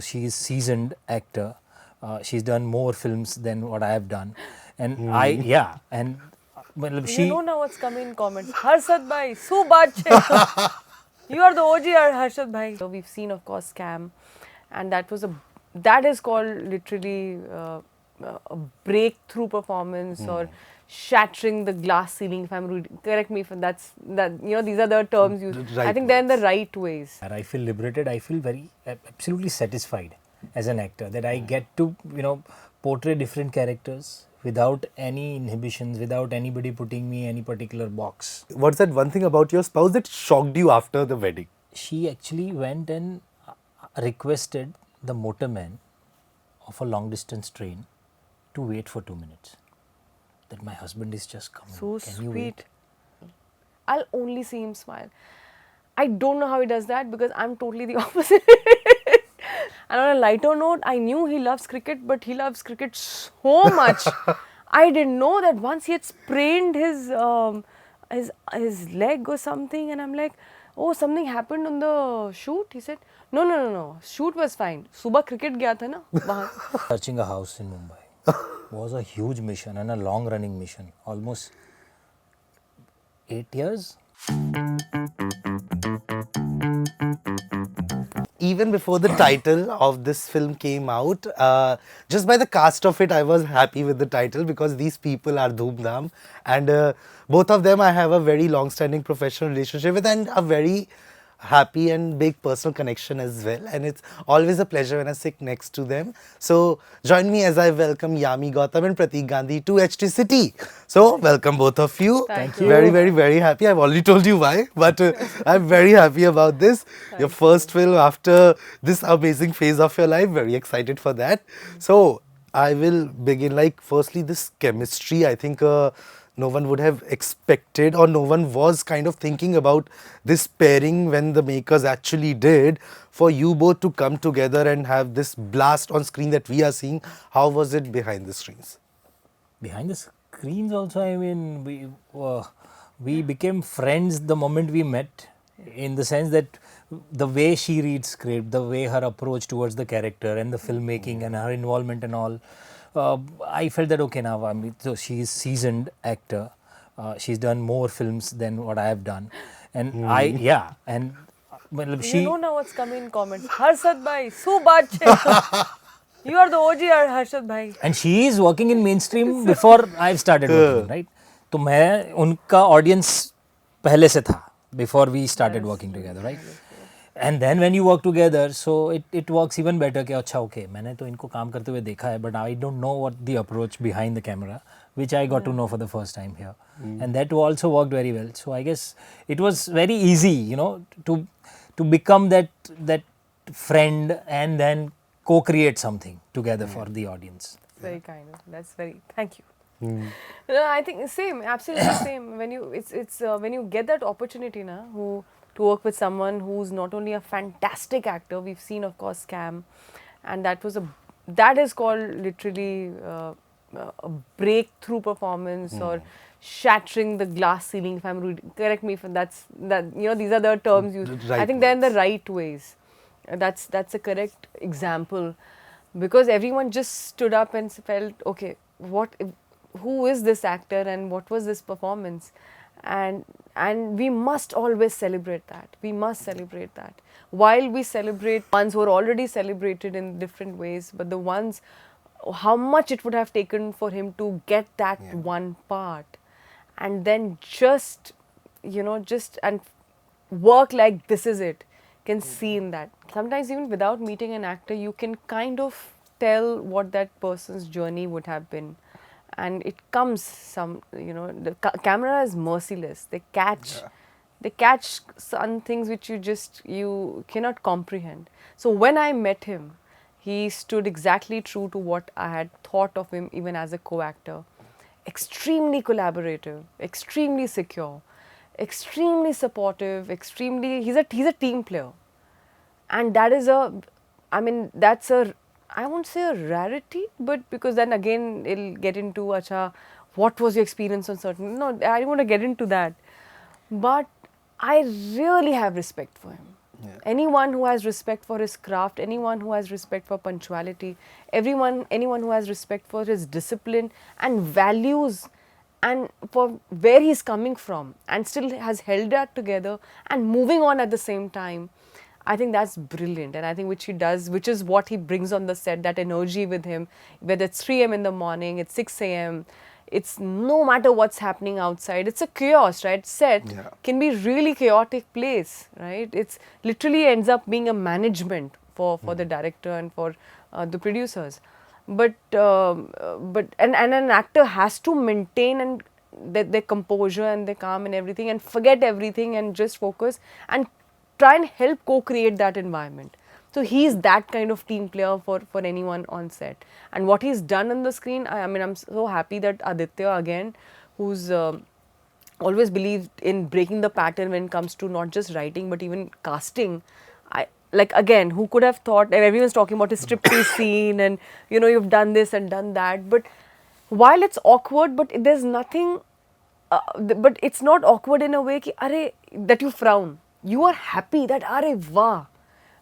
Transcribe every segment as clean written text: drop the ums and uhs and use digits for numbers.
She's seasoned actor. She's done more films than what I have done, and well, You don't know what's coming in comments. Harshad bhai, so baat chhe. You are the OG Harshad bhai. So we've seen, of course, Scam, and that is called literally a breakthrough performance or shattering the glass ceiling. If I'm correct me if these are the terms used. I think they're in the right ways. I feel liberated. I feel very absolutely satisfied as an actor that I get to portray different characters without any inhibitions, without anybody putting me in any particular box. What's that one thing about your spouse that shocked you after the wedding? She actually went and requested the motorman of a long distance train to wait for 2 minutes. That my husband is just coming. So Can you sweet. wait? I'll only see him smile. I don't know how he does that because I'm totally the opposite. And on a lighter note, I knew he loves cricket, but he loves cricket so much. I didn't know that once he had sprained his leg or something, and I'm like, oh, something happened on the shoot. He said, no. Shoot was fine. Subah cricket gaya tha na. Wahan. Searching a house in Mumbai was a huge mission and a long running mission. Almost 8 years. Even before the title of this film came out, just by the cast of it, I was happy with the title because these people are Dhoom Dhaam, and both of them I have a very long-standing professional relationship with and a very happy and big personal connection as well. And it's always a pleasure when I sit next to them. So join me as I welcome Yami Gautam and Pratik Gandhi to HTCity. So welcome both of you. Thank you. Very, very, very happy. I've already told you why, but I'm very happy about this. Your first film after this amazing phase of your life. Very excited for that. So I will begin firstly this chemistry. I think no one would have expected or no one was kind of thinking about this pairing when the makers actually did. For you both to come together and have this blast on screen that we are seeing, how was it behind the screens? Behind the screens also, I mean, we became friends the moment we met, in the sense that the way she reads script, the way her approach towards the character and the filmmaking and her involvement and all, I felt that okay, now so she's seasoned actor. She's done more films than what I have done, and well, You don't know what's coming in comments. Harshad bhai, so baat chhe. You are the OG Harshad bhai. and she is working in mainstream before I've started working, right? तो मैं उनका audience पहले से था before we started working together, right? And then when you work together, so it works even better कि अच्छा okay, मैंने तो इनको काम करते हुए देखा है, but I don't know what the approach behind the camera, which I got to know for the first time here, and that also worked very well. So I guess it was very easy, to become that friend and then co-create something together for the audience. Very kind of. That's very. Thank you. No, I think same, absolutely same. When you get that opportunity, to work with someone who's not only a fantastic actor. We've seen, of course, Scam, and that is called literally a breakthrough performance or shattering the glass ceiling. If I'm correct me if these are the terms used. I think they're in the right ways. That's a correct example, because everyone just stood up and felt, okay, who is this actor and what was this performance? And we must always celebrate that. We must celebrate that. While we celebrate ones who are already celebrated in different ways, but the ones, how much it would have taken for him to get that one part, and then just and work like this is it. Can see in that. Sometimes even without meeting an actor, you can kind of tell what that person's journey would have been. And it comes the camera is merciless. They catch some things which you cannot comprehend. So when I met him, he stood exactly true to what I had thought of him even as a co-actor. Extremely collaborative, extremely secure, extremely supportive, he's a team player. And that is that's I won't say a rarity, but because then again it'll get into what was your experience on certain. No, I don't want to get into that. But I really have respect for him. Anyone who has respect for his craft, anyone who has respect for punctuality, anyone who has respect for his discipline and values and for where he's coming from and still has held that together and moving on at the same time, I think that's brilliant. And I think which he does, which is what he brings on the set, that energy with him, whether it's 3 a.m. in the morning, it's 6 a.m., it's no matter what's happening outside, it's a chaos, right? Set can be really chaotic place, right? It's literally ends up being a management for the director and for the producers. But an actor has to maintain and their composure and their calm and everything and forget everything and just focus and try and help co-create that environment. So he's that kind of team player for anyone on set. And what he's done on the screen, I mean, I'm so happy that Aditya again, who's always believed in breaking the pattern when it comes to not just writing but even casting. Like again, who could have thought, and everyone's talking about his striptease scene and you know, you've done this and done that. But while it's awkward, but there's nothing, but it's not awkward in a way ki, अरे, that you frown. You are happy that अरे वाह,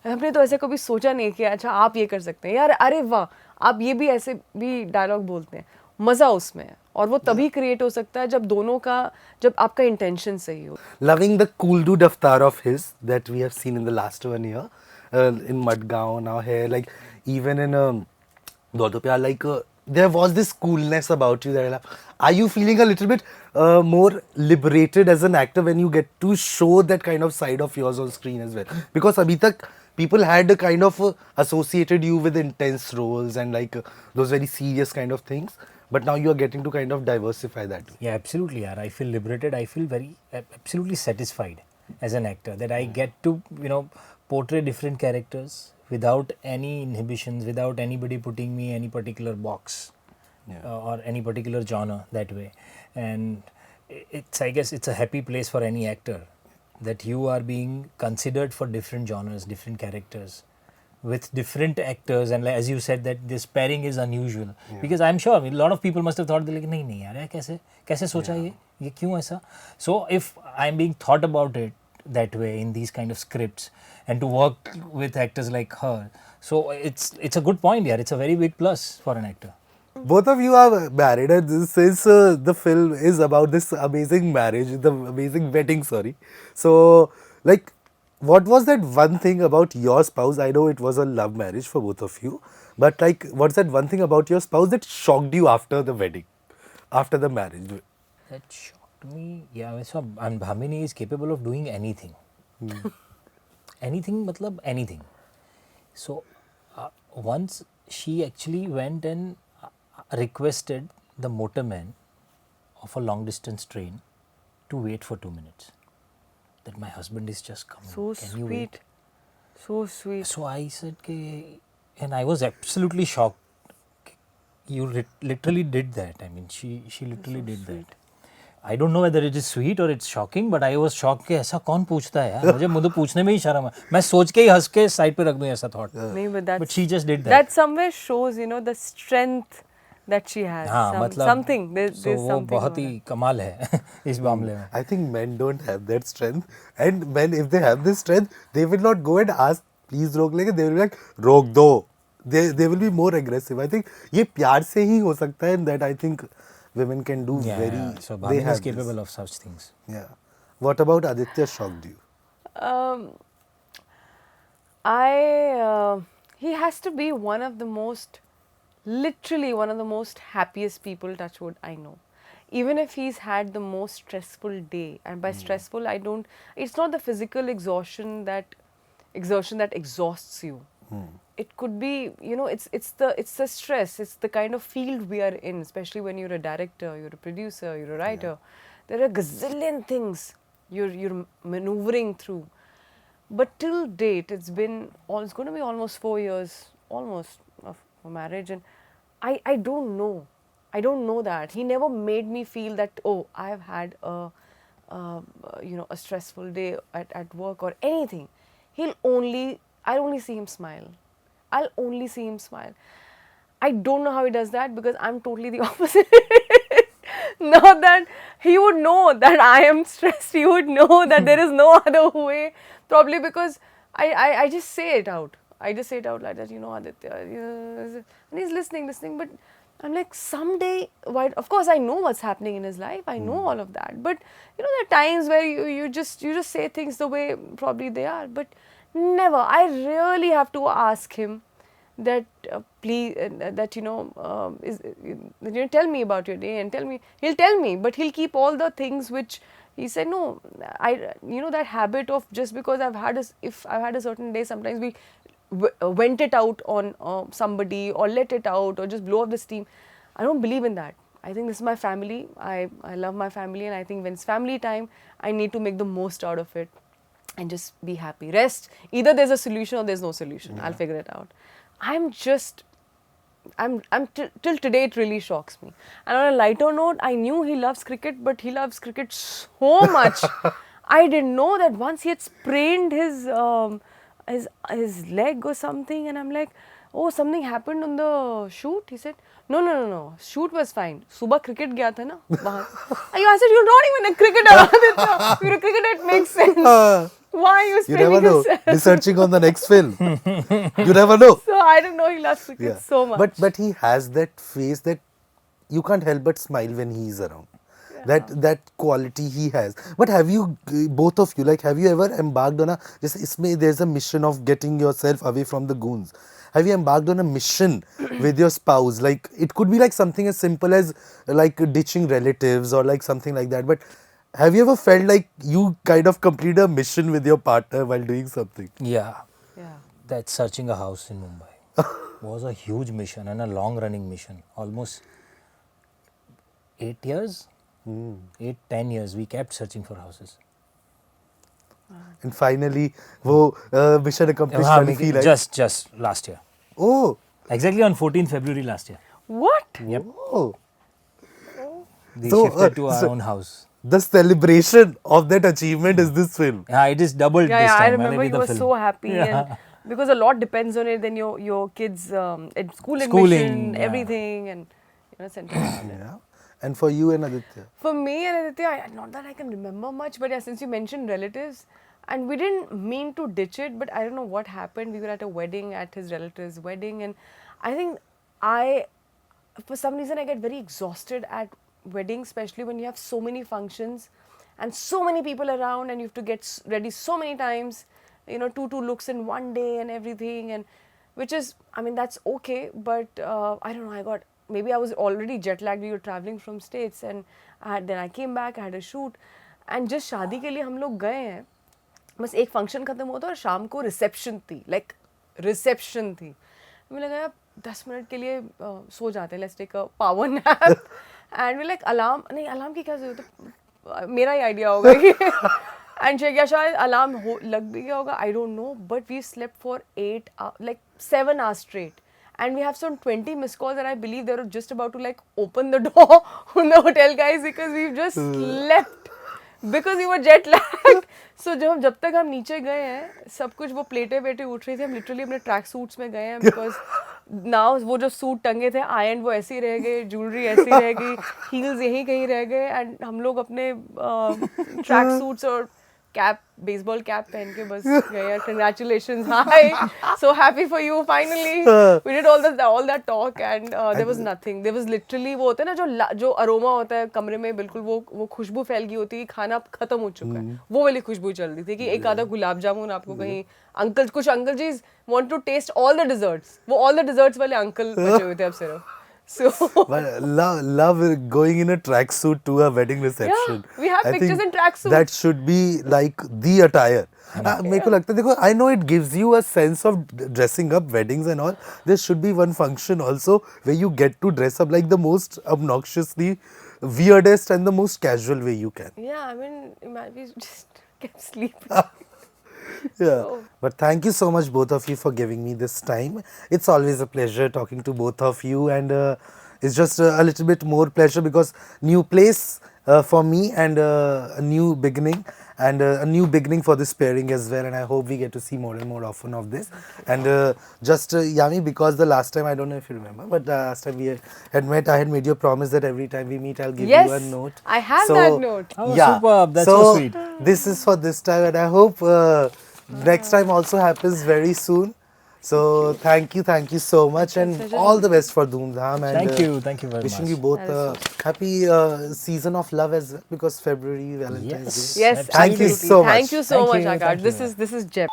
हमने तो ऐसे कभी सोचा नहीं कि अच्छा आप ये कर सकते हैं यार, अरे वाह आप ये भी ऐसे भी डायलॉग बोलते हैं, मज़ा उसमें है. और वो तभी क्रिएट हो सकता है जब दोनों का, जब आपका इंटेंशन सही हो. Loving the cool dude avatar of his that we have seen in the last 1 year in Madgaon, now here, like even in Do Do Pyar, like there was this coolness about you that are you feeling a little bit more liberated as an actor when you get to show that kind of side of yours on screen as well? Because abhi tak people had kind of associated you with intense roles and like those very serious kind of things. But now you are getting to kind of diversify that. Yeah, absolutely. Yeah. I feel liberated. I feel very absolutely satisfied as an actor that I get to, you know, portray different characters without any inhibitions, without anybody putting me any particular box or any particular genre that way. And it's, I guess, it's a happy place for any actor that you are being considered for different genres, different characters, with different actors, and like, as you said that this pairing is unusual because I'm sure a lot of people must have thought like नहीं यार ये कैसे सोचा ये क्यों ऐसा. So if I'm being thought about it that way in these kind of scripts and to work with actors like her, so it's a good point. Yeah, it's a very big plus for an actor. Both of you are married, and since the film is about this amazing marriage, the amazing wedding, sorry. So like, what was that one thing about your spouse? I know it was a love marriage for both of you, but like, what's that one thing about your spouse that shocked you after the wedding, after the marriage? That shocked me. Yeah, so and Bhamini is capable of doing anything. Anything, matlab anything. So once she actually went and requested the motorman of a long distance train to wait for 2 minutes. That my husband is just coming. So Can sweet. you wait? So sweet. So I said, and I was absolutely shocked. You literally did that. I mean, she literally did that. I don't know whether it is sweet or it's shocking, but I was shocked कि ऐसा कौन पूछता है यार, मुझे पूछने में ही शर्म है, मैं सोच के ही हंस के साइड पे रख दूं ऐसा thought. But she just did that. That somewhere shows, you know, the strength that she has. Something. There's so वो something. बहुत ही कमाल है इस मामले में. I think men don't have that strength, and men, if they have this strength, they will not go and ask, please रोक लेंगे. They will be like, रोक दो. They will be more aggressive. I think ये प्यार से ही हो सकता है, and that I think women can do very. So they Bhamini have is capable this. of such things. Yeah. What about Aditya shocked you? He has to be one of the most, literally one of the most happiest people, touch wood, I know. Even if he's had the most stressful day, and by stressful I don't, it's not the physical exhaustion that exhausts you. It could be, you know, it's the stress, it's the kind of field we are in, especially when you're a director, you're a producer, you're a writer. There are a gazillion things you're maneuvering through. But till date, it's going to be almost 4 years, almost, of marriage, and I don't know. I don't know that. He never made me feel that, oh, I have had a stressful day at work or anything. I'll only see him smile. I'll only see him smile. I don't know how he does that because I'm totally the opposite. Not that he would know that I am stressed. He would know that there is no other way. Probably because I just say it out. I just say it out like that, Aditya, and he's listening, but I'm like, someday, why? Of course, I know what's happening in his life. I know all of that, but there are times where you just say things the way probably they are, but never. I really have to ask him that please, that tell me about your day and tell me. He'll tell me, but he'll keep all the things which he said. No, that habit of just because if I've had a certain day, sometimes we vent it out on somebody or let it out or just blow up the steam. I don't believe in that. I think this is my family. I love my family, and I think when it's family time, I need to make the most out of it and just be happy. Rest, either there's a solution or there's no solution. I'll figure it out. Till today it really shocks me. And on a lighter note, I knew he loves cricket, but he loves cricket so much. I didn't know that once he had sprained his leg or something, and I'm like, oh, something happened on the shoot. He said, no, shoot was fine. Subah cricket gaya tha na. I said, you're not even a cricketer. If you're a cricketer, it makes sense. Why are you You never spraining know. yourself? Researching on the next film. You never know. So I don't know, he loves cricket so much. But he has that face that you can't help but smile when he's around. That quality he has. But have you, both of you, have you ever embarked on there's a mission of getting yourself away from the goons. Have you embarked on a mission with your spouse? It could be something as simple as ditching relatives or something like that. But have you ever felt like you kind of completed a mission with your partner while doing something? Yeah. Yeah. That searching a house in Mumbai was a huge mission and a long running mission. Almost 8 years, 8-10 years, we kept searching for houses. And finally, mission accomplished. वाली feel है? Just last year. Oh. Exactly on 14th February last year. What? Yep. Oh. We So, shifted to our so- own house. The celebration of that achievement is this film. Yeah, it is doubled this Yeah, time. I remember maybe you the were film. so happy, Yeah. and because a lot depends on it. Then your kids' schooling, Schooling, yeah. everything, and center around it. Yeah. And for you and Aditya. For me and Aditya, not that I can remember much, but yeah, since you mentioned relatives, and we didn't mean to ditch it, but I don't know what happened. We were at a wedding, at his relative's wedding, and I think for some reason, I get very exhausted at weddings, especially when you have so many functions and so many people around, and you have to get ready so many times, two looks in one day and everything, and which is, that's okay, but I don't know, maybe I was already jet lagged. We were traveling from States, and then I came back, I had a shoot, and just शादी के लिए हम लोग गए हैं, बस एक function खत्म हुआ था और शाम को रिसेप्शन थी, रिसेप्शन थी. मुझे लगा 10 मिनट के लिए सो जाते हैं, let's take a power nap, and we alarm की क्या जरूरत है, मेरा ही आइडिया होगा कि एंड या शायद अलार्म लग भी गया होगा, I don't know, but we slept for 7 hours straight. And we have some 20 missed calls, and I believe they were just about to open the door on the hotel guys because we've just slept because we were jet lagged. So जब तक हम नीचे गए हैं, सब कुछ वो प्लेटें उठ रही थी, हम लिटरली अपने ट्रैक सूट्स में गए हैं because now वो जो सूट टंगे थे आयरन वो ऐसे ही रह गए, ज्वेलरी ऐसी रह गई, हील्स यहीं कहीं रह गए, एंड हम लोग अपने ट्रैक सूट्स और कैप, बेसबॉल कैप पहन के बस गए. Congratulations, hi, so happy for you, finally. We did all that talk, and there was nothing. There was literally वो होता है ना जो अरोमा होता है कमरे में, बिल्कुल वो खुशबू फैल गई होती है, खाना खत्म हो चुका है, वो वाली खुशबू चल रही थी कि एक आधा गुलाब जामुन आपको कहीं कुछ uncle ji want to taste all the desserts, वो all the desserts वाले अंकल बचे हुए थे अब सिर्फ. So But love going in a tracksuit to a wedding reception. Yeah, we have I pictures think in tracksuit. That should be like the attire. मेरे को लगता है, देखो, I know it gives you a sense of dressing up, weddings and all. There should be one function also where you get to dress up like the most obnoxiously weirdest and the most casual way you can. yeah, imagine we just kept sleeping. Yeah. So- But thank you so much, both of you, for giving me this time. It's always a pleasure talking to both of you, and it's just a little bit more pleasure because new place for me, and a new beginning, and a new beginning for this pairing as well. And I hope we get to see more and more often of this. And Yami, because the last time, I don't know if you remember, but last time we had met, I had made you a promise that every time we meet, I'll give Yes, you a note. I have that note. Oh, superb. That's so sweet. This is for this time, and I hope Next time also happens very soon. So thank you so much, and pleasure. all the best for Dhoom Dhaam. And Thank you very wishing much. you both That a is happy season of love as well, because February, Valentine's Yes. Day. Yes, Thank you absolutely. so much. Thank you so Thank much, you, Akash. thank you. This is Jeb.